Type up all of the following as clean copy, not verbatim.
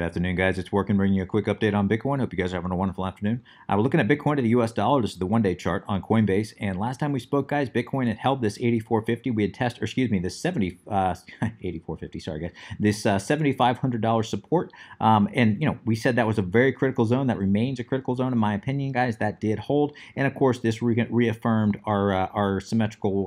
afternoon, guys. It's Workin bringing you a quick update on Bitcoin. Hope you guys are having a wonderful afternoon. We're looking at Bitcoin to the US dollar. This is the one-day chart on Coinbase. And last time we spoke, guys, Bitcoin had held this 84.50. We had tested, this 84.50. Sorry, guys. This $7,500 support. And we said that was a very critical zone. That remains a critical zone, in my opinion, guys. That did hold. And of course, this reaffirmed our symmetrical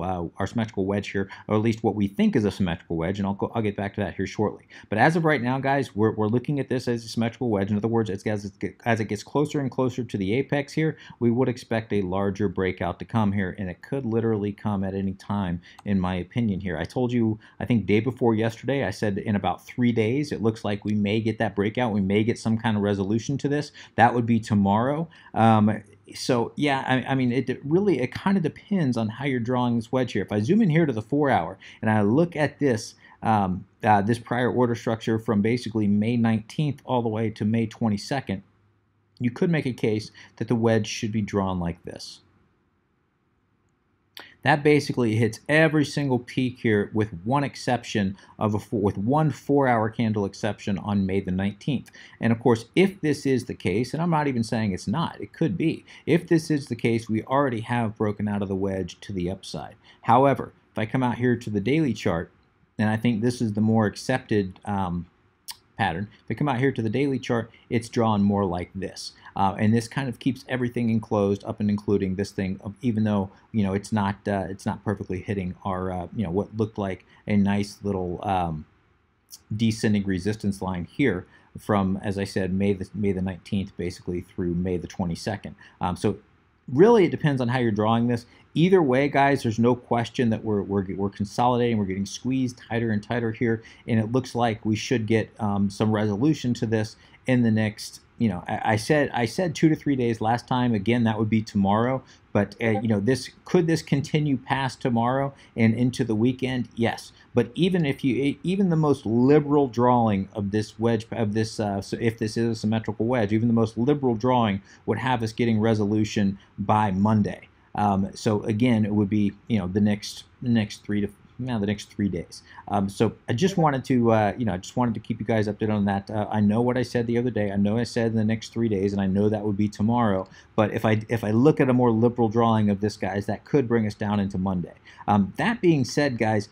wedge here, or at least what we think is a symmetrical wedge. And I'll get back to that here shortly. But as of right now, guys, we're looking at this as a symmetrical wedge. In other words, as it gets closer and closer to the apex here, we would expect a larger breakout to come here, and it could literally come at any time, in my opinion here. I told you, I think day before yesterday, I said in about 3 days, it looks like we may get that breakout. We may get some kind of resolution to this. That would be tomorrow. So yeah, I mean, it kind of depends on how you're drawing this wedge here. If I zoom in here to the 4 hour and I look at this, this prior order structure from basically May 19th all the way to May 22nd, you could make a case that the wedge should be drawn like this. That basically hits every single peak here, with one exception with one 4 hour candle exception on May the 19th. And of course, if this is the case, and I'm not even saying it's not, it could be. If this is the case, we already have broken out of the wedge to the upside. However, if I come out here to the daily chart, and I think this is the more accepted pattern. If I come out here to the daily chart, it's drawn more like this. And this kind of keeps everything enclosed, up and including this thing, even though it's not perfectly hitting our what looked like a nice little descending resistance line here from, as I said, May the 19th basically through May the 22nd. So really, it depends on how you're drawing this. Either way, guys, there's no question that we're consolidating. We're getting squeezed tighter and tighter here, and it looks like we should get some resolution to this in the next. I said 2 to 3 days last time. Again, that would be tomorrow. But could this continue past tomorrow and into the weekend? Yes. But even the most liberal drawing of this wedge, so if this is a symmetrical wedge, even the most liberal drawing would have us getting resolution by Monday. So again, it would be the next 3 days. So I just wanted to keep you guys updated on that. I know what I said the other day. I know I said in the next 3 days, and I know that would be tomorrow. But if I look at a more liberal drawing of this, guys, that could bring us down into Monday. That being said, guys,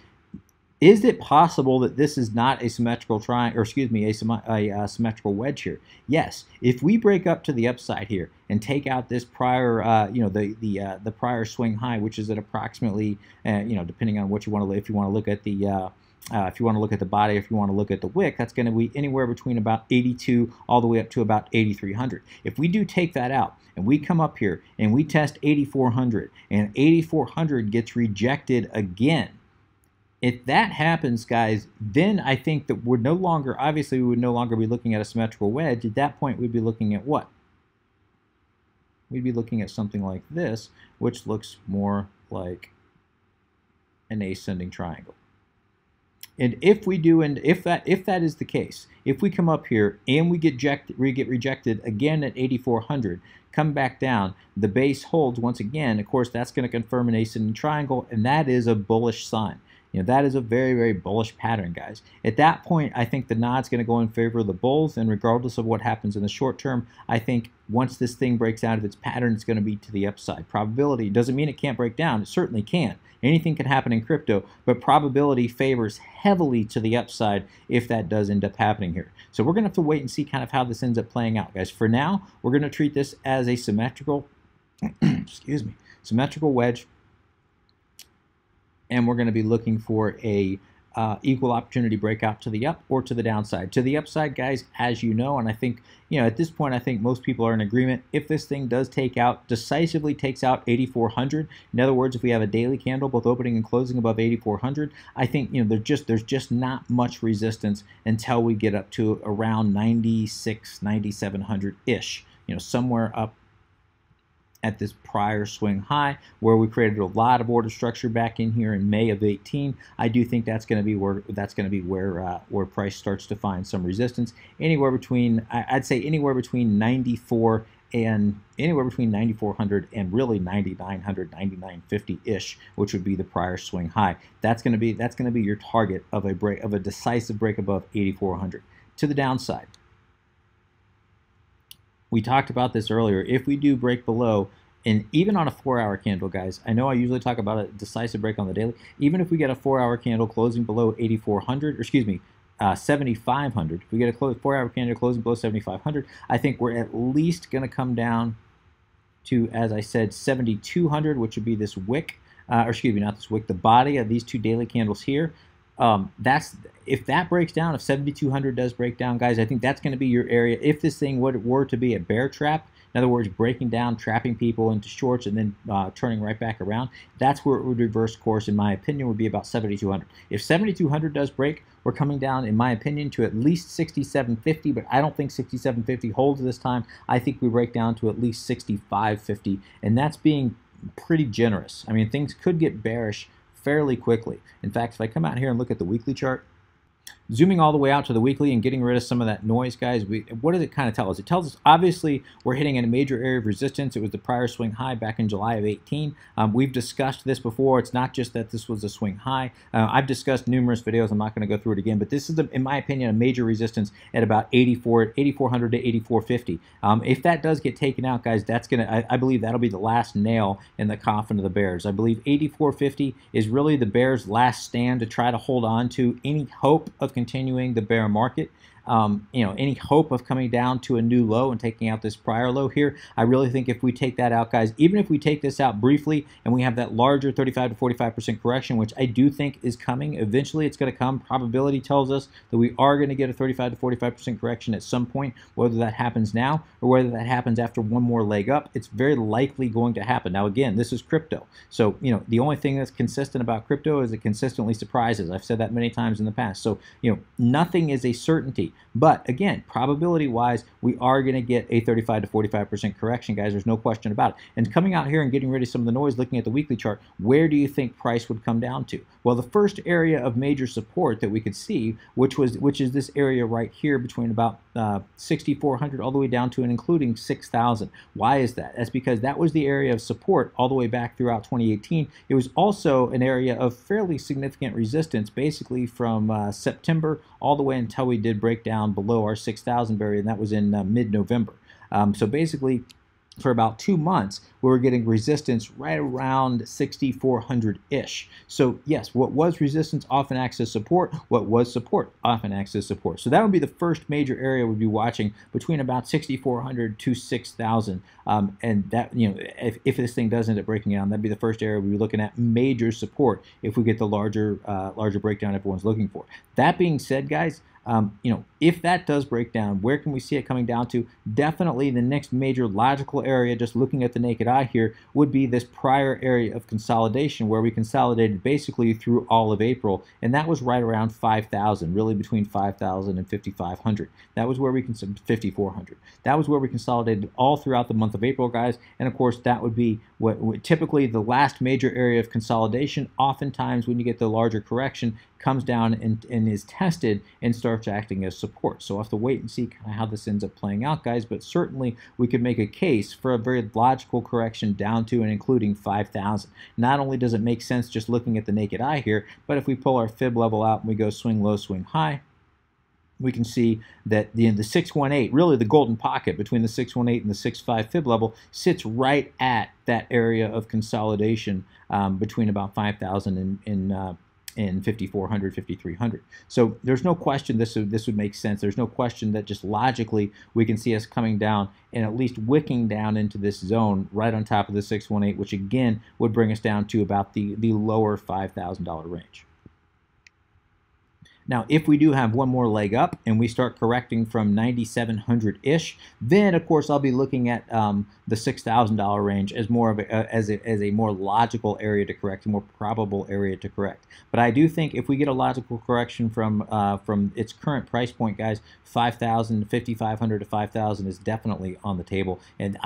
is it possible that this is not a symmetrical triangle, or excuse me, a symmetrical wedge here? Yes. If we break up to the upside here and take out this prior, the prior swing high, which is at approximately, depending on what you want to, if you want to look at the if you want to look at the body, if you want to look at the wick, that's going to be anywhere between about 82 all the way up to about 8,300. If we do take that out and we come up here and we test 8,400, and 8,400 gets rejected again, if that happens, guys, then I think that we would no longer be looking at a symmetrical wedge. At that point, we'd be looking at what? We'd be looking at something like this, which looks more like an ascending triangle. And if that is the case, if we come up here and we get rejected again at 8,400, come back down, the base holds once again, of course, that's going to confirm an ascending triangle, and that is a bullish sign. That is a very, very bullish pattern, guys. At that point, I think the nod's going to go in favor of the bulls, and regardless of what happens in the short term, I think once this thing breaks out of its pattern, it's going to be to the upside. Probability doesn't mean it can't break down. It certainly can. Anything can happen in crypto, but probability favors heavily to the upside if that does end up happening here. So we're going to have to wait and see kind of how this ends up playing out, guys. For now, we're going to treat this as a symmetrical, symmetrical wedge. And we're going to be looking for a equal opportunity breakout to the up or to the downside. To the upside, guys, as you know, and I think, at this point, I think most people are in agreement. If this thing does decisively takes out 8,400, in other words, if we have a daily candle, both opening and closing above 8,400, I think, there's just not much resistance until we get up to around 96, 9,700-ish, somewhere up at this prior swing high, where we created a lot of order structure back in here in May of 18. I do think that's going to be where price starts to find some resistance. Anywhere between, I'd say anywhere between 94 and anywhere between 9,400 and really 9,900, 9,950-ish, which would be the prior swing high. That's going to be your target of a decisive break above 8,400. To the downside, We talked about this earlier. If we do break below, and even on a 4-hour candle, guys, I know I usually talk about a decisive break on the daily. Even if we get a 4-hour candle closing below 8,400, or excuse me, 7,500, if we get a 4-hour candle closing below 7,500, I think we're at least going to come down to, as I said, 7,200, which would be this wick, or excuse me, not this wick, the body of these two daily candles here. If that breaks down, if 7,200 does break down, guys, I think that's going to be your area. If this thing were to be a bear trap, in other words, breaking down, trapping people into shorts, and then turning right back around, that's where it would reverse course, in my opinion, would be about 7,200. If 7,200 does break, we're coming down, in my opinion, to at least 6,750, but I don't think 6,750 holds this time. I think we break down to at least 6,550, and that's being pretty generous. I mean, things could get bearish fairly quickly. In fact, if I come out here and look at the weekly chart, zooming all the way out to the weekly and getting rid of some of that noise, guys, what does it kind of tell us? It tells us, obviously, we're hitting a major area of resistance. It was the prior swing high back in July of 18. We've discussed this before. It's not just that this was a swing high. I've discussed numerous videos. I'm not going to go through it again, but this is, in my opinion, a major resistance at about 8,400 to 8,450. If that does get taken out, guys, that's going to, I believe that'll be the last nail in the coffin of the bears. I believe 8,450 is really the bears' last stand to try to hold on to any hope of continuing the bear market. Any hope of coming down to a new low and taking out this prior low here. I really think if we take that out, guys, even if we take this out briefly and we have that larger 35 to 45% correction, which I do think is coming, eventually it's going to come. Probability tells us that we are going to get a 35 to 45% correction at some point, whether that happens now or whether that happens after one more leg up. It's very likely going to happen. Now, again, this is crypto. So, the only thing that's consistent about crypto is it consistently surprises. I've said that many times in the past. So, nothing is a certainty. But again, probability-wise, we are going to get a 35 to 45% correction, guys. There's no question about it. And coming out here and getting rid of some of the noise, looking at the weekly chart, where do you think price would come down to? Well, the first area of major support that we could see, which is this area right here between about 6,400 all the way down to and including 6,000. Why is that? That's because that was the area of support all the way back throughout 2018. It was also an area of fairly significant resistance, basically from September all the way until we did break down below our 6,000 barrier, and that was in mid-November. So basically, for about 2 months, we were getting resistance right around 6,400-ish. So yes, what was resistance often acts as support. What was support often acts as support. So that would be the first major area we'd be watching between about 6,400 to 6,000. And that, if this thing does end up breaking down, that'd be the first area we'd be looking at major support if we get the larger breakdown everyone's looking for. That being said, guys, if that does break down, where can we see it coming down to? Definitely the next major logical area, just looking at the naked eye here, would be this prior area of consolidation where we consolidated basically through all of April, and that was right around 5,000, really between 5,000 and 5,500. That was where we 5,400. That was where we consolidated all throughout the month of April, guys, and of course that would be what typically the last major area of consolidation. Oftentimes when you get the larger correction, comes down and is tested and starts acting as support. So we'll have to wait and see kind of how this ends up playing out, guys, but certainly we could make a case for a very logical correction down to and including 5,000. Not only does it make sense just looking at the naked eye here, but if we pull our fib level out and we go swing low, swing high, we can see that the 618, really the golden pocket between the 618 and the 65 fib level, sits right at that area of consolidation between about 5,000 and 5,400, 5,300. So there's no question this would make sense. There's no question that just logically we can see us coming down and at least wicking down into this zone right on top of the 618, which again would bring us down to about the lower $5,000 range. Now, if we do have one more leg up and we start correcting from 9,700-ish, then of course I'll be looking at the $6,000 range as more of as a more logical area to correct, a more probable area to correct. But I do think if we get a logical correction from its current price point, guys, 5,000, 5,500 to 5,000 is definitely on the table, and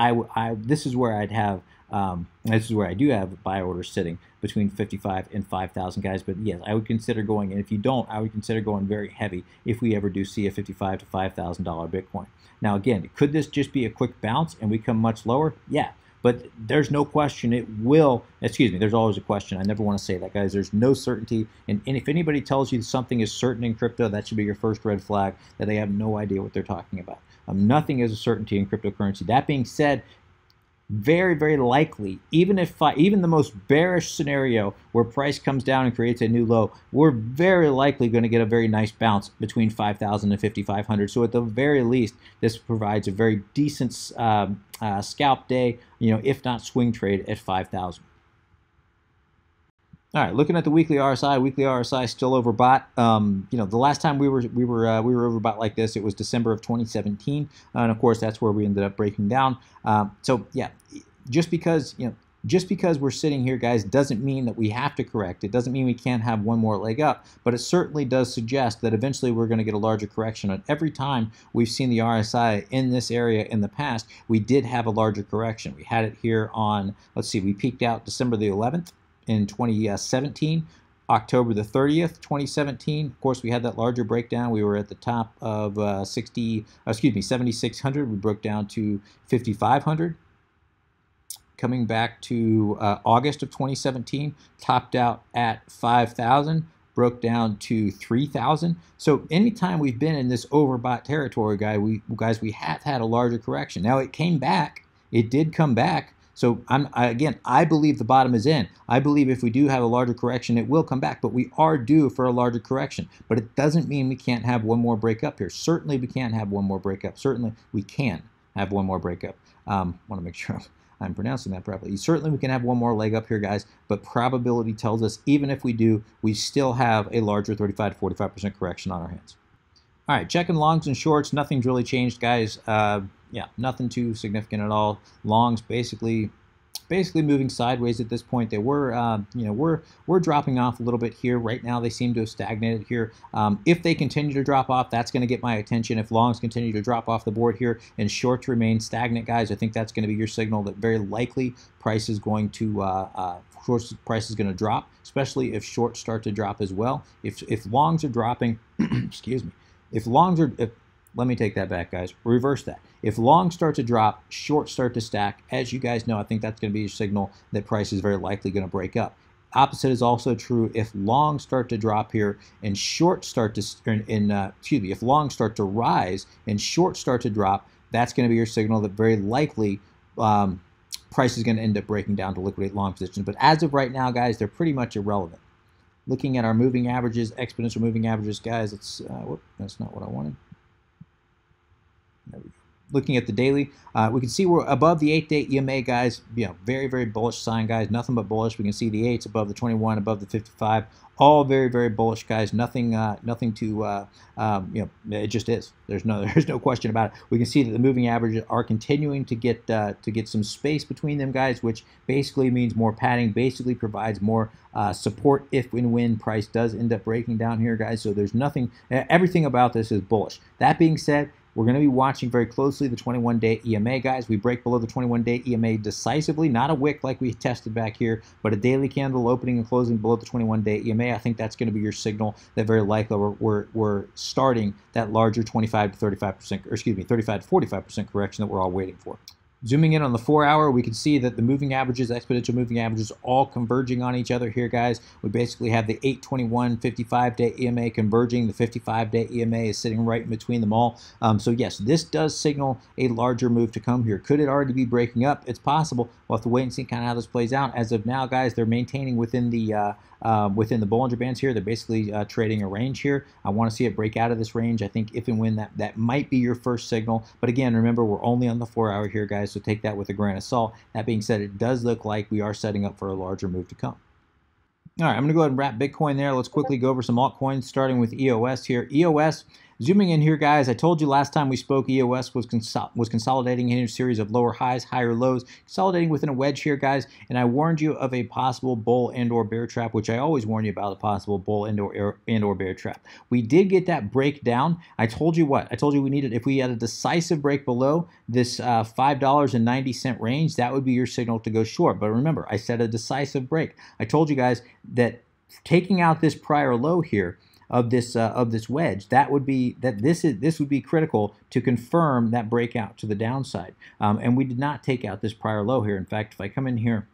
this is where I'd have. This is where I do have buy orders sitting between 55 and 5,000, guys. But yes, I would consider going, and if you don't, I would consider going very heavy if we ever do see a $55,000 to $5,000 Bitcoin. Now, again, could this just be a quick bounce and we come much lower? Yeah, but there's no question it will. Excuse me, there's always a question. I never want to say that, guys. There's no certainty, and if anybody tells you something is certain in crypto, that should be your first red flag that they have no idea what they're talking about. Nothing is a certainty in cryptocurrency. That being said, very, very likely, even the most bearish scenario where price comes down and creates a new low, we're very likely going to get a very nice bounce between 5,000 and 5,500. So at the very least, this provides a very decent scalp day, if not swing trade at 5,000. All right, looking at the weekly RSI still overbought. The last time we were overbought like this, it was December of 2017, and of course that's where we ended up breaking down. So yeah, just because we're sitting here, guys, doesn't mean that we have to correct. It doesn't mean we can't have one more leg up, but it certainly does suggest that eventually we're going to get a larger correction. And every time we've seen the RSI in this area in the past, we did have a larger correction. We had it here on, let's see, we peaked out December the 11th. In 2017, October the 30th, 2017. Of course, we had that larger breakdown. We were at the top of 7,600. We broke down to 5,500. Coming back to August of 2017, topped out at 5,000, broke down to 3,000. So anytime we've been in this overbought territory, guys, we have had a larger correction. Now it came back. It did come back. So I believe the bottom is in. I believe if we do have a larger correction, it will come back, but we are due for a larger correction. But it doesn't mean we can't have one more breakup here. Certainly we can have one more breakup. Certainly we can have one more breakup. Want to make sure I'm pronouncing that properly. Certainly we can have one more leg up here, guys, but probability tells us even if we do, we still have a larger 35 to 45% correction on our hands. All right, checking longs and shorts, nothing's really changed, guys. Yeah, nothing too significant at all. Longs basically moving sideways at this point. They were, we're dropping off a little bit here. Right now, they seem to have stagnated here. If they continue to drop off, that's going to get my attention. If longs continue to drop off the board here and shorts remain stagnant, guys, I think that's going to be your signal that very likely price is going to shorts price is going to drop, especially if shorts start to drop as well. If longs are dropping, excuse me. Let me take that back, guys. Reverse that. If longs start to drop, shorts start to stack, as you guys know, I think that's going to be a signal that price is very likely going to break up. Opposite is also true. If longs start to drop here and shorts start to, if longs start to rise and shorts start to drop, that's going to be your signal that very likely price is going to end up breaking down to liquidate long positions. But as of right now, guys, they're pretty much irrelevant. Looking at our moving averages, exponential moving averages, guys, it's that's not what I wanted. There we go. Looking at the daily, we can see we're above the 8-day EMA, guys. Very, very bullish sign, guys. Nothing but bullish. We can see the 8s above the 21, above the 55. All very, very bullish, guys. Nothing to, it just is. There's no question about it. We can see that the moving averages are continuing to get some space between them, guys, which basically means more padding. Basically provides more support if and when price does end up breaking down here, guys. So there's nothing. Everything about this is bullish. That being said, we're going to be watching very closely the 21-day EMA, guys. We break below the 21-day EMA decisively, not a wick like we tested back here, but a daily candle opening and closing below the 21-day EMA. I think that's going to be your signal that very likely we're starting that larger 25 to 35%, or excuse me, 35 to 45% correction that we're all waiting for. Zooming in on the 4-hour, we can see that the moving averages, exponential moving averages, all converging on each other here, guys. We basically have the 821 55-day EMA converging. The 55-day EMA is sitting right in between them all. So yes, this does signal a larger move to come here. Could it already be breaking up? It's possible. We'll have to wait and see kind of how this plays out. As of now, guys, they're maintaining within the Bollinger Bands here. They're basically trading a range here. I want to see it break out of this range. I think if and when that might be your first signal. But again, remember, we're only on the 4-hour here, guys, so take that with a grain of salt. That being said, it does look like we are setting up for a larger move to come. All right, I'm going to go ahead and wrap Bitcoin there. Let's quickly go over some altcoins, starting with EOS here. EOS, zooming in here, guys, I told you last time we spoke, EOS was consolidating in a series of lower highs, higher lows, consolidating within a wedge here, guys, and I warned you of a possible bull and or bear trap, which I always warn you about a possible bull and or bear trap. We did get that breakdown. I told you what? I told you we needed, if we had a decisive break below this $5.90 range, that would be your signal to go short. But remember, I said a decisive break. I told you guys that taking out this prior low here of this wedge, this would be critical to confirm that breakout to the downside. And we did not take out this prior low here. In fact, if I come in here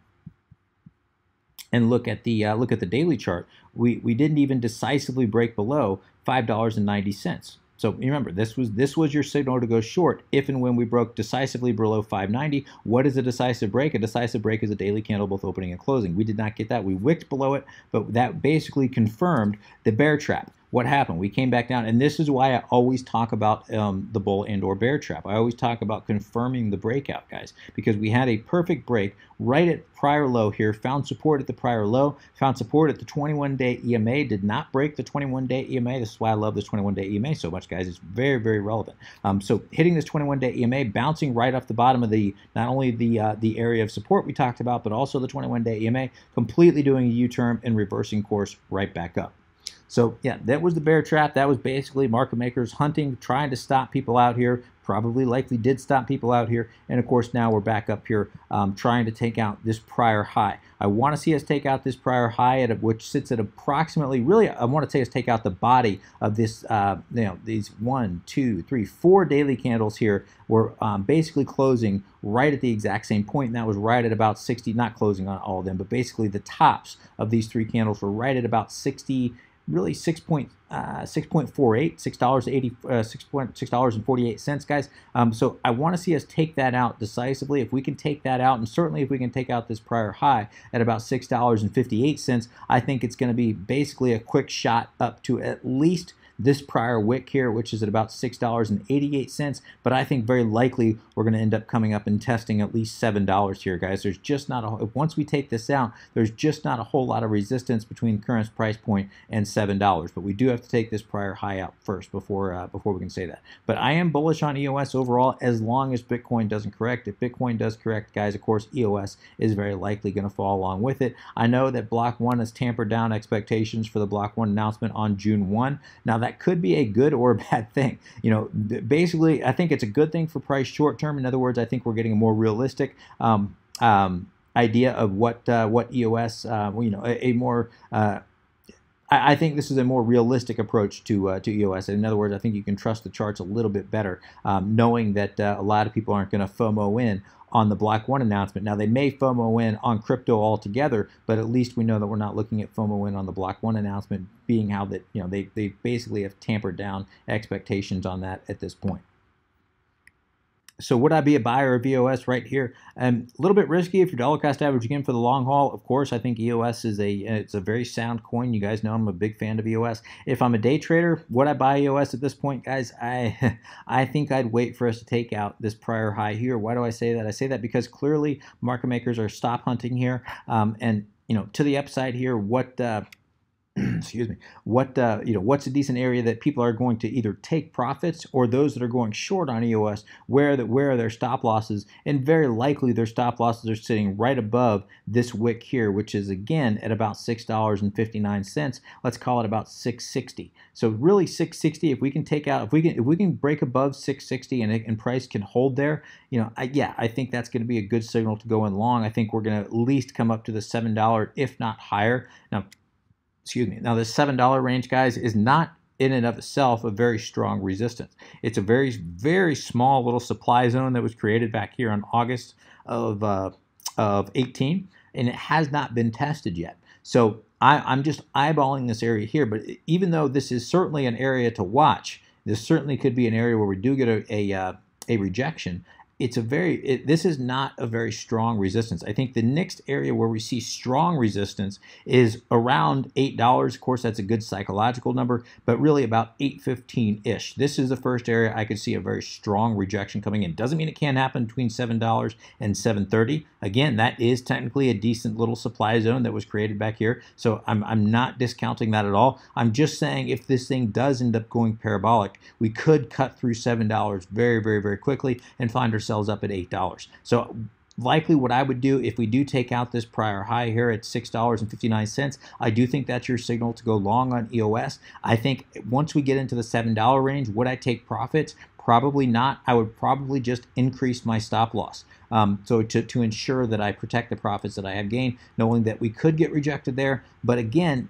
and look at the daily chart, we didn't even decisively break below $5.90. So remember, this was your signal to go short if and when we broke decisively below 590. What is a decisive break? A decisive break is a daily candle both opening and closing. We did not get that. We wicked below it, but that basically confirmed the bear trap. What happened? We came back down, and this is why I always talk about the bull and or bear trap. I always talk about confirming the breakout, guys, because we had a perfect break right at prior low here, found support at the prior low, found support at the 21-day EMA, did not break the 21-day EMA. This is why I love this 21-day EMA so much, guys. It's very, very relevant. So hitting this 21-day EMA, bouncing right off the bottom of the, not only the area of support we talked about, but also the 21-day EMA, completely doing a U-turn and reversing course right back up. So yeah, that was the bear trap. That was basically market makers hunting, trying to stop people out here. Probably likely did stop people out here. And of course, now we're back up here trying to take out this prior high. I want to see us take out this prior high, which sits at approximately, really, I want to say us take out the body of this, these 1, 2, 3, 4 daily candles here. We're basically closing right at the exact same point, and that was right at about 60, not closing on all of them, but basically the tops of these 3 candles were right at about 60, really $6.48, $6.48, guys. So I want to see us take that out decisively. If we can take that out, and certainly if we can take out this prior high at about $6.58, I think it's going to be basically a quick shot up to at least this prior wick here, which is at about $6.88, but I think very likely we're going to end up coming up and testing at least $7 here, guys. There's just not a, once we take this out, there's just not a whole lot of resistance between the current price point and $7, but we do have to take this prior high out first before we can say that. But I am bullish on EOS overall as long as Bitcoin doesn't correct. If Bitcoin does correct, guys, of course, EOS is very likely going to fall along with it. I know that Block 1 has tampered down expectations for the Block 1 announcement on June 1. Now, that could be a good or a bad thing. You know, basically, I think it's a good thing for price short term. In other words, I think we're getting a more realistic idea of what EOS, a more I think this is a more realistic approach to EOS. In other words, I think you can trust the charts a little bit better, knowing that a lot of people aren't going to FOMO in on the Block 1 announcement. Now, they may FOMO in on crypto altogether, but at least we know that we're not looking at FOMO in on the Block 1 announcement, being how that, you know, they basically have tampered down expectations on that at this point. So would I be a buyer of EOS right here? A little bit risky if you're dollar cost averaging in for the long haul. Of course, I think EOS is it's a very sound coin. You guys know I'm a big fan of EOS. If I'm a day trader, would I buy EOS at this point, guys? I think I'd wait for us to take out this prior high here. Why do I say that? I say that because clearly market makers are stop hunting here, and you know, to the upside here, what excuse me, what's a decent area that people are going to either take profits, or those that are going short on EOS, where are their stop losses? And very likely their stop losses are sitting right above this wick here, which is again at about $6.59. Let's call it about $6.60. So really $6.60. If we can take out, if we can break above $6.60 and price can hold there, you know, I think that's going to be a good signal to go in long. I think we're going to at least come up to the $7, if not higher. Now, excuse me. Now, the $7 range, guys, is not in and of itself a very strong resistance. It's a very, very small little supply zone that was created back here in August of 18, and it has not been tested yet. So I'm just eyeballing this area here. But even though this is certainly an area to watch, this certainly could be an area where we do get a rejection. This is not a very strong resistance. I think the next area where we see strong resistance is around $8. Of course, that's a good psychological number, but really about $8.15-ish. This is the first area I could see a very strong rejection coming in. Doesn't mean it can't happen between $7 and $7.30. Again, that is technically a decent little supply zone that was created back here, so I'm not discounting that at all. I'm just saying if this thing does end up going parabolic, we could cut through $7 very, very, very quickly and find ourselves up at $8. So likely what I would do if we do take out this prior high here at $6.59, I do think that's your signal to go long on EOS. I think once we get into the $7 range, would I take profits? Probably not. I would probably just increase my stop loss. So to ensure that I protect the profits that I have gained, knowing that we could get rejected there. But again,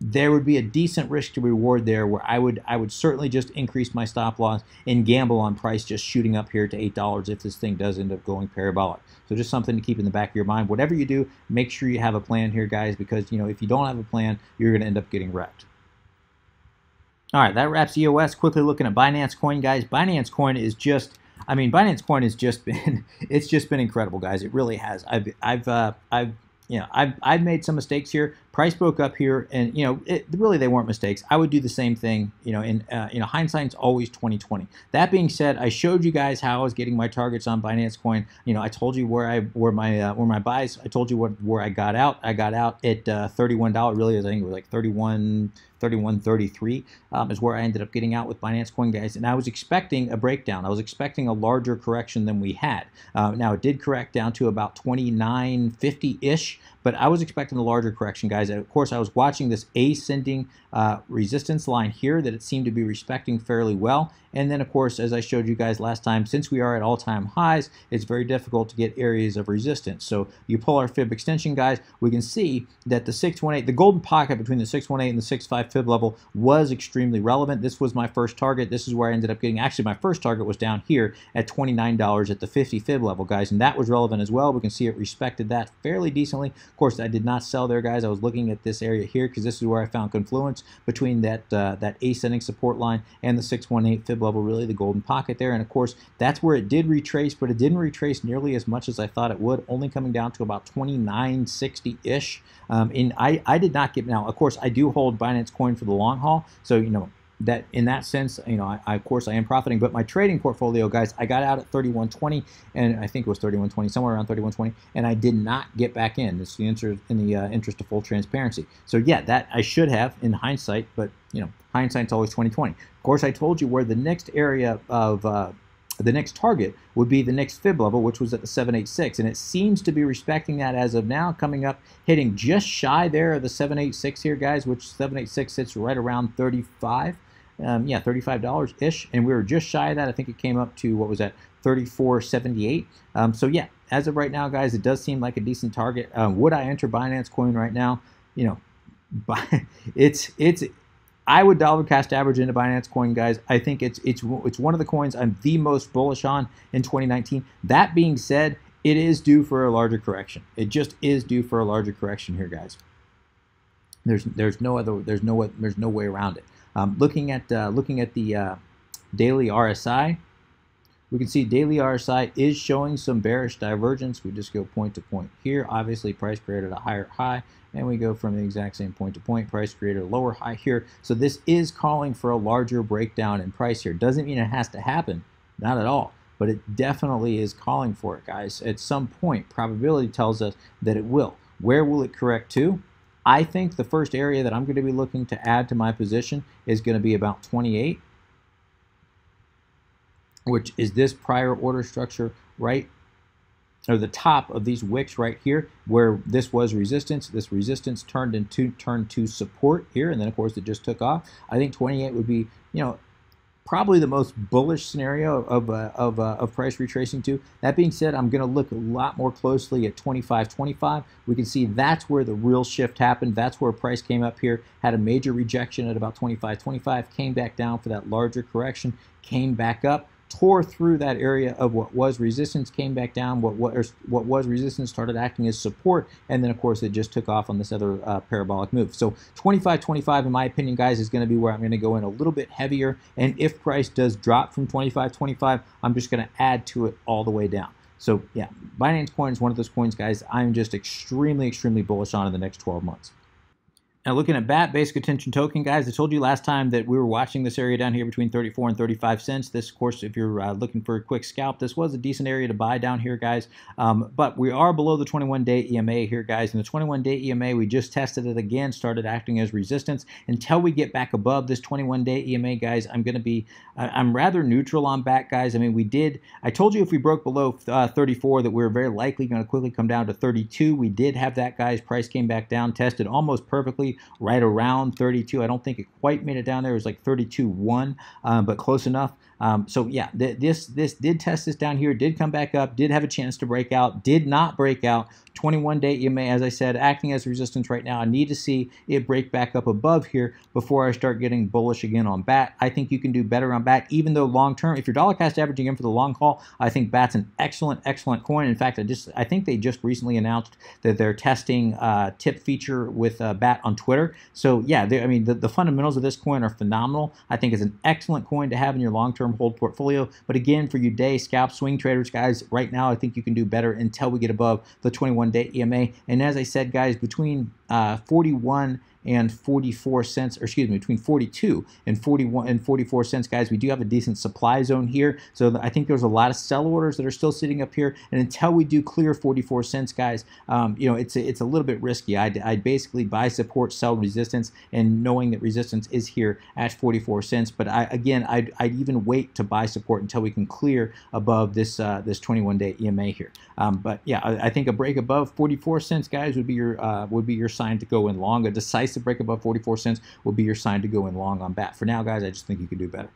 there would be a decent risk to reward there where I would certainly just increase my stop loss and gamble on price just shooting up here to $8 if this thing does end up going parabolic. So just something to keep in the back of your mind. Whatever you do, make sure you have a plan here, guys, because you know if you don't have a plan, you're going to end up getting wrecked. All right, that wraps EOS. Quickly looking at Binance Coin, guys. Binance Coin is just, I mean, Binance Coin has just been, it's just been incredible, guys. It really has. I've made some mistakes here. Price broke up here, and really they weren't mistakes. I would do the same thing. Hindsight's always 20/20. That being said, I showed you guys how I was getting my targets on Binance Coin. I told you where my buys. I told you where I got out. I got out at $31. Really, I think it was like 31.33 is where I ended up getting out with Binance Coin, guys. And I was expecting a breakdown. I was expecting a larger correction than we had. Now it did correct down to about 29.50-ish, but I was expecting a larger correction, guys. And of course, I was watching this ascending resistance line here that it seemed to be respecting fairly well. And then, of course, as I showed you guys last time, since we are at all-time highs, it's very difficult to get areas of resistance. So you pull our fib extension, guys, we can see that the 618, the golden pocket between the 618 and the 65 fib level was extremely relevant. This was my first target. This is where I ended up getting, actually my first target was down here at $29 at the 50 fib level, guys, and that was relevant as well. We can see it respected that fairly decently. Of course, I did not sell there, guys. I was looking at this area here because this is where I found confluence between that ascending support line and the 618 fib level, really the golden pocket there. And of course, that's where it did retrace, but it didn't retrace nearly as much as I thought it would, only coming down to about 29.60-ish. And I did not get, now of course I do hold Binance Coin for the long haul, so that in that sense, of course I am profiting. But my trading portfolio, guys, I got out at 31.20, and I think it was 31.20, somewhere around 31.20, and I did not get back in. It's the interest of full transparency. So yeah, that I should have in hindsight, but hindsight's always 20/20. Of course, I told you where the next area of the next target would be the next fib level, which was at the 786, and it seems to be respecting that as of now, coming up, hitting just shy there of the 786 here, guys, which 786 sits right around 35. Yeah, $35-ish, and we were just shy of that. I think it came up to, what was that, 34.78. So yeah, as of right now, guys, it does seem like a decent target. Would I enter Binance Coin right now? I would dollar cost average into Binance Coin, guys. I think it's one of the coins I'm the most bullish on in 2019. That being said, it is due for a larger correction. It just is due for a larger correction here, guys. There's no way around it. Looking at the daily RSI, we can see daily RSI is showing some bearish divergence. We just go point to point here. Obviously, price created a higher high, and we go from the exact same point to point. Price created a lower high here. So this is calling for a larger breakdown in price here. Doesn't mean it has to happen, not at all, but it definitely is calling for it, guys. At some point, probability tells us that it will. Where will it correct to? I think the first area that I'm going to be looking to add to my position is going to be about 28, which is this prior order structure right, or the top of these wicks right here, where this was resistance. This resistance turned to support here, and then of course it just took off. I think 28 would be, probably the most bullish scenario of price retracing to. That being said, I'm going to look a lot more closely at 25.25. We can see that's where the real shift happened. That's where price came up here, had a major rejection at about 25.25, came back down for that larger correction, came back up, tore through that area of what was resistance, came back down. What was resistance started acting as support, and then of course it just took off on this other parabolic move. So 25.25, in my opinion, guys, is going to be where I'm going to go in a little bit heavier. And if price does drop from 25.25, I'm just going to add to it all the way down. So yeah, Binance Coin is one of those coins, guys, I'm just extremely bullish on in the next 12 months. Now looking at BAT, basic attention token, guys, I told you last time that we were watching this area down here between 34 and 35 cents. This, of course, if you're looking for a quick scalp, this was a decent area to buy down here, guys. But we are below the 21-day EMA here, guys. And the 21-day EMA, we just tested it again, started acting as resistance. Until we get back above this 21-day EMA, guys, I'm rather neutral on BAT, guys. I mean, I told you if we broke below 34 that we were very likely going to quickly come down to 32. We did have that, guys. Price came back down, tested almost perfectly right around 32. I don't think it quite made it down there. It was like 32.1, but close enough. So yeah, this did test this down here, did come back up, did have a chance to break out, did not break out. 21-day EMA, as I said, acting as resistance right now. I need to see it break back up above here before I start getting bullish again on BAT. I think you can do better on BAT, even though long term, if you're dollar cost averaging in for the long haul, I think BAT's an excellent coin. In fact, I think they just recently announced that they're testing tip feature with BAT on Twitter. So yeah, I mean the fundamentals of this coin are phenomenal. I think it's an excellent coin to have in your long-term hold portfolio. But again, for you day scalp swing traders, guys, right now I think you can do better until we get above the 21-day EMA. And as I said, guys, between 41 and 44 cents, or excuse me, between 42 and 41 and 44 cents, guys, we do have a decent supply zone here. So I think there's a lot of sell orders that are still sitting up here. And until we do clear 44 cents, guys, you know, it's a little bit risky. I'd basically buy support, sell resistance, and knowing that resistance is here at 44 cents. But I'd even wait to buy support until we can clear above this 21-day EMA here. But yeah, I think a break above 44 cents, guys, would be your sign to go in long. A decisive break above 44 cents will be your sign to go in long on BAT. For now, guys, I just think you can do better.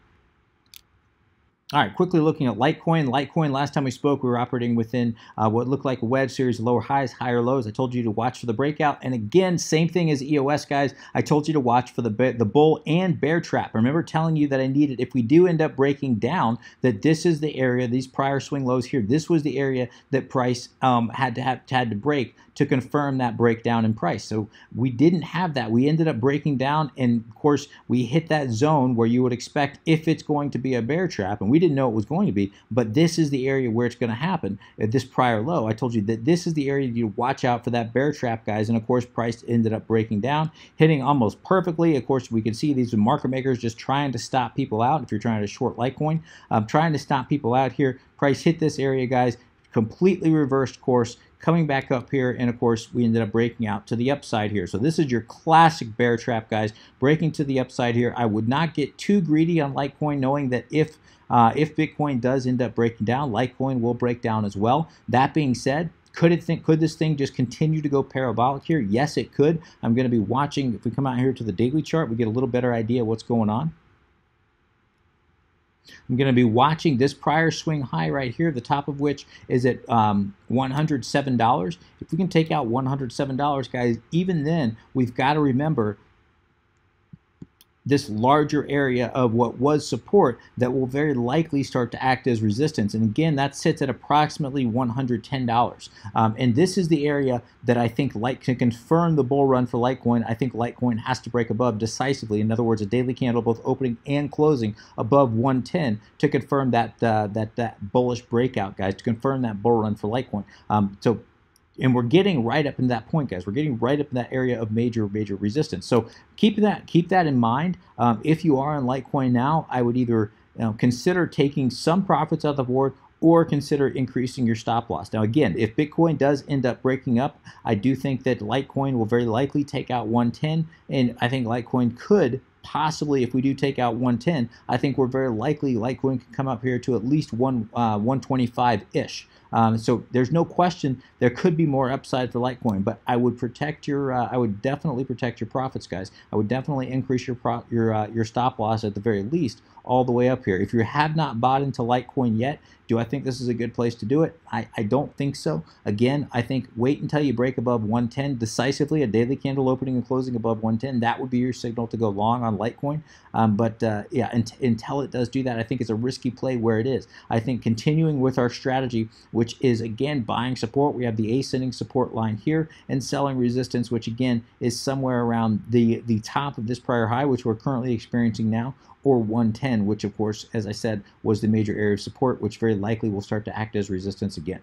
All right, quickly looking at Litecoin. Litecoin, last time we spoke, we were operating within what looked like a wedge series of lower highs, higher lows. I told you to watch for the breakout. And again, same thing as EOS, guys. I told you to watch for the bull and bear trap. I remember telling you that I needed, if we do end up breaking down, that this is the area, these prior swing lows here, this was the area that price had to break to confirm that breakdown in price. So we didn't have that. We ended up breaking down, and of course, we hit that zone where you would expect if it's going to be a bear trap, and we didn't know it was going to be, but this is the area where it's going to happen at this prior low. I told you that this is the area you watch out for that bear trap, guys, and of course, price ended up breaking down, hitting almost perfectly. Of course, we can see these are market makers just trying to stop people out. If you're trying to short Litecoin, trying to stop people out here, price hit this area, guys, completely reversed course, coming back up here, and of course we ended up breaking out to the upside here. So this is your classic bear trap, guys, breaking to the upside here. I would not get too greedy on Litecoin, knowing that if Bitcoin does end up breaking down, Litecoin will break down as well. That being said, could this thing just continue to go parabolic here? Yes, it could. I'm going to be watching. If we come out here to the daily chart, we get a little better idea what's going on. I'm going to be watching this prior swing high right here, the top of which is at $107. If we can take out $107, guys, even then, we've got to remember this larger area of what was support that will very likely start to act as resistance. And again, that sits at approximately $110. And this is the area that I think can confirm the bull run for Litecoin. I think Litecoin has to break above decisively. In other words, a daily candle both opening and closing above 110 to confirm that bullish breakout, guys, to confirm that bull run for Litecoin. And we're getting right up in that point, guys. We're getting right up in that area of major resistance. So keep that in mind. If you are on Litecoin now, I would either consider taking some profits out of the board or consider increasing your stop loss. Now again, if Bitcoin does end up breaking up, I do think that Litecoin will very likely take out 110, and I think Litecoin could possibly, if we do take out 110, I think we're very likely Litecoin can come up here to at least 125-ish. So there's no question there could be more upside for Litecoin, but I would I would definitely protect your profits, guys. I would definitely increase your stop loss at the very least all the way up here. If you have not bought into Litecoin yet, do I think this is a good place to do it? I don't think so. Again, I think wait until you break above 110 decisively, a daily candle opening and closing above 110. That would be your signal to go long on Litecoin. Yeah, until it does do that, I think it's a risky play where it is. I think continuing with our strategy, which is, again, buying support. We have the ascending support line here and selling resistance, which, again, is somewhere around the top of this prior high, which we're currently experiencing now, or 110, which, of course, as I said, was the major area of support, which very likely will start to act as resistance again.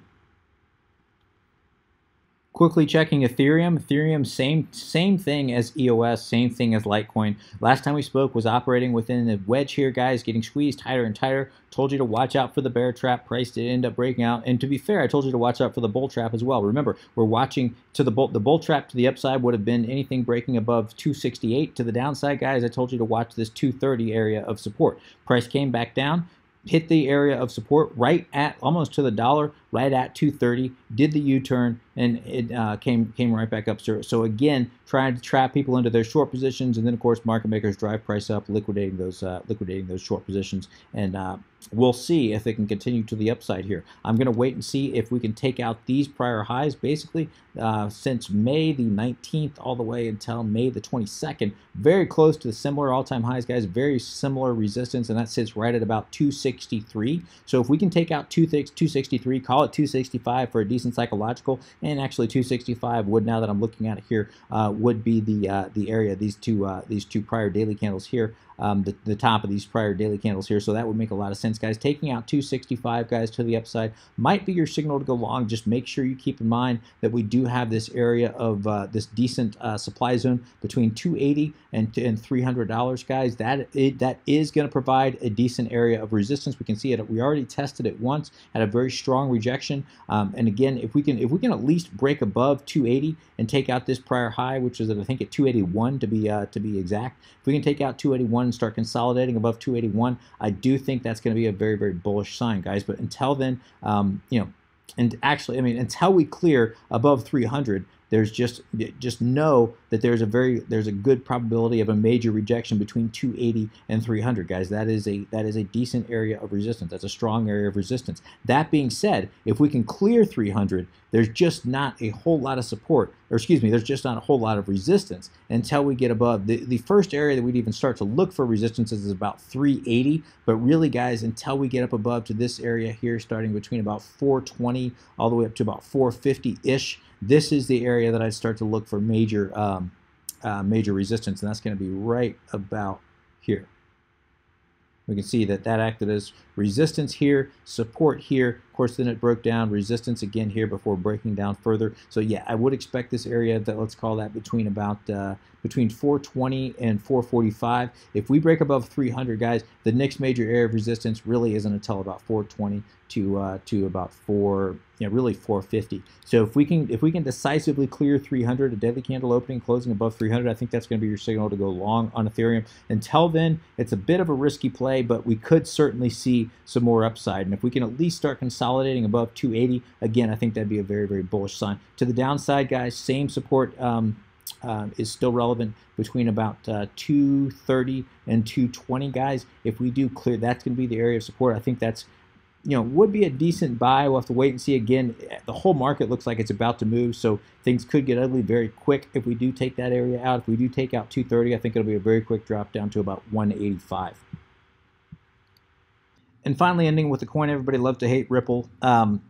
Quickly checking Ethereum. Ethereum, same thing as EOS, same thing as Litecoin. Last time we spoke was operating within the wedge here, guys, getting squeezed tighter and tighter. Told you to watch out for the bear trap. Price did end up breaking out. And to be fair, I told you to watch out for the bull trap as well. Remember, we're watching to the bull trap to the upside would have been anything breaking above 268. To the downside, guys, I told you to watch this 230 area of support. Price came back down, hit the area of support right at almost to the dollar, right at 230, did the U-turn, and it came right back up. So again, trying to trap people into their short positions, and then of course market makers drive price up, liquidating those short positions, and we'll see if they can continue to the upside here. I'm going to wait and see if we can take out these prior highs, basically since May the 19th all the way until May the 22nd, very close to the similar all-time highs, guys, very similar resistance, and that sits right at about 263. So if we can take out 263, call it 265 for a decent psychological, and actually 265 would, now that I'm looking at it here, would be the area, these two prior daily candles here, the top of these prior daily candles here. So that would make a lot of sense, guys. Taking out 265, guys, to the upside might be your signal to go long. Just make sure you keep in mind that we do have this area of this decent supply zone between 280 and $300, guys. That is going to provide a decent area of resistance. We can see it. We already tested it once, had a very strong rejection. And again, if we can at least break above 280 and take out this prior high, which is I think at 281 to be exact. If we can take out 281 and start consolidating above 281, I do think that's going to be a very, very bullish sign, guys. But until then, and actually, I mean, until we clear above 300, there's just know that there's a good probability of a major rejection between 280 and 300, guys. That is a decent area of resistance. That's a strong area of resistance. That being said, if we can clear 300, there's just not a whole lot of support, or excuse me, there's just not a whole lot of resistance until we get above the first area that we'd even start to look for resistance is about 380. But really, guys, until we get up above to this area here, starting between about 420 all the way up to about 450-ish, this is the area that I'd start to look for major resistance, and that's going to be right about here. We can see that acted as resistance here, support here. Of course, then it broke down, resistance again here before breaking down further. So yeah, I would expect this area that, let's call that between about between 420 and 445. If we break above 300, guys, the next major area of resistance really isn't until about 420 to about really 450. So if we can decisively clear 300, a daily candle opening closing above 300, I think that's going to be your signal to go long on Ethereum. Until then, it's a bit of a risky play, but we could certainly see some more upside. And if we can at least start consolidating above 280, again, I think that'd be a very, very bullish sign. To the downside, guys, same support is still relevant between about 230 and 220, guys. If we do clear, that's going to be the area of support. I think that's, would be a decent buy. We'll have to wait and see. Again, the whole market looks like it's about to move, so things could get ugly very quick if we do take that area out. If we do take out 230, I think it'll be a very quick drop down to about 185. And finally, ending with the coin everybody loves to hate, Ripple.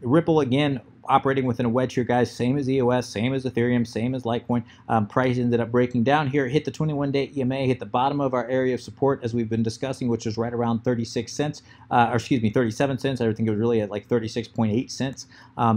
Ripple, again, operating within a wedge here, guys, same as EOS, same as Ethereum, same as Litecoin. Price ended up breaking down here, hit the 21-day EMA, hit the bottom of our area of support as we've been discussing, which is right around 36 cents, or excuse me, 37 cents. I think it was really at like 36.8 cents.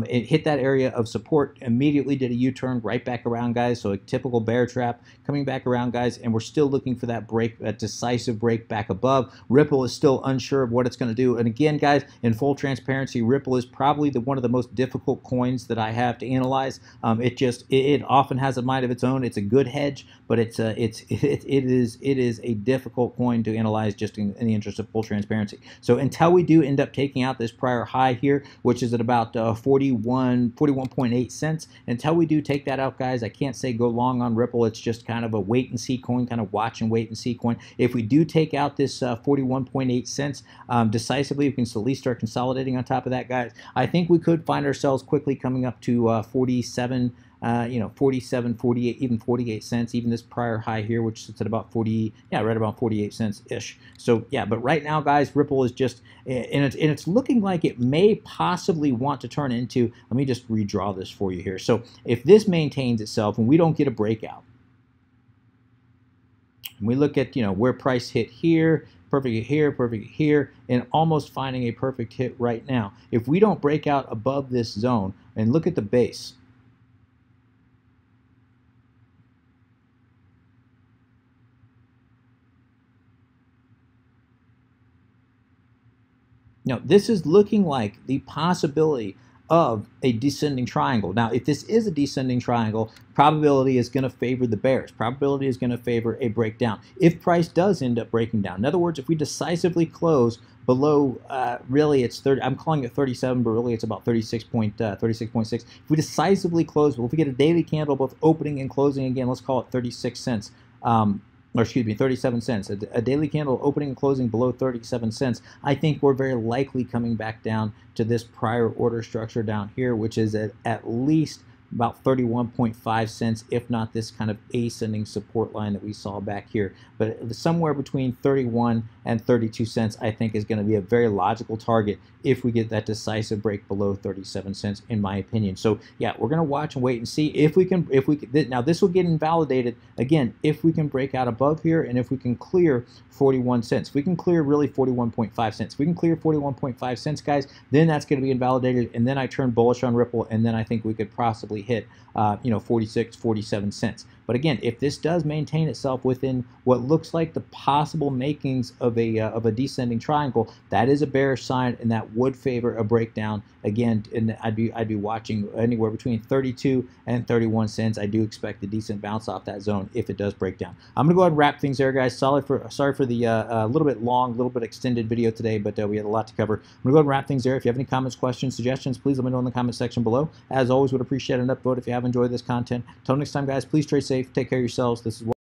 It hit that area of support, immediately did a U-turn right back around, guys. So a typical bear trap coming back around, guys, and we're still looking for that break, that decisive break back above. Ripple is still unsure of what it's going to do. And again, guys, in full transparency, Ripple is probably one of the most difficult coins that I have to analyze. It often has a mind of its own. It's a good hedge, but it is a difficult coin to analyze, just in the interest of full transparency. So until we do end up taking out this prior high here, which is at about 41.8 cents, until we do take that out, guys, I can't say go long on Ripple. It's just kind of a wait and see coin, kind of watch and wait and see coin. If we do take out this 41.8 cents decisively, we can at least start consolidating on top of that, guys. I think we could find ourselves quickly coming up to 47, 47, 48, even 48 cents, even this prior high here, which sits at about 40, yeah, right about 48 cents ish. So yeah, but right now, guys, Ripple is just, and it's looking like it may possibly want to turn into, let me just redraw this for you here. So if this maintains itself and we don't get a breakout, and we look at, where price hit here, perfect here, and almost finding a perfect hit right now. If we don't break out above this zone, and look at the base, now this is looking like the possibility of a descending triangle. Now, if this is a descending triangle, probability is going to favor the bears. Probability is going to favor a breakdown. If price does end up breaking down, in other words, if we decisively close below, really it's 30, I'm calling it 37, but really it's about 36.6. If we decisively close, well, if we get a daily candle both opening and closing again, let's call it 36 cents. Or excuse me, 37 cents. A daily candle opening and closing below 37 cents. I think we're very likely coming back down to this prior order structure down here, which is at least about 31.5 cents, if not this kind of ascending support line that we saw back here. But somewhere between 31 and 32 cents, I think, is going to be a very logical target if we get that decisive break below 37 cents, in my opinion. So yeah, we're going to watch and wait and see if we can. Now this will get invalidated again if we can break out above here and if we can clear 41 cents. If we can clear really 41.5 cents. If we can clear 41.5 cents, guys, then that's going to be invalidated, and then I turn bullish on Ripple, and then I think we could possibly hit 46, 47 cents. But again, if this does maintain itself within what looks like the possible makings of a descending triangle, that is a bearish sign, and that would favor a breakdown again. And I'd be watching anywhere between 32 and 31 cents. I do expect a decent bounce off that zone if it does break down. I'm gonna go ahead and wrap things there, guys. Sorry for the little bit long, little bit extended video today, but we had a lot to cover. I'm gonna go ahead and wrap things there. If you have any comments, questions, suggestions, please let me know in the comment section below. As always, would appreciate an upvote if you have enjoyed this content. Until next time, guys, please trade safe. Take care of yourselves. This is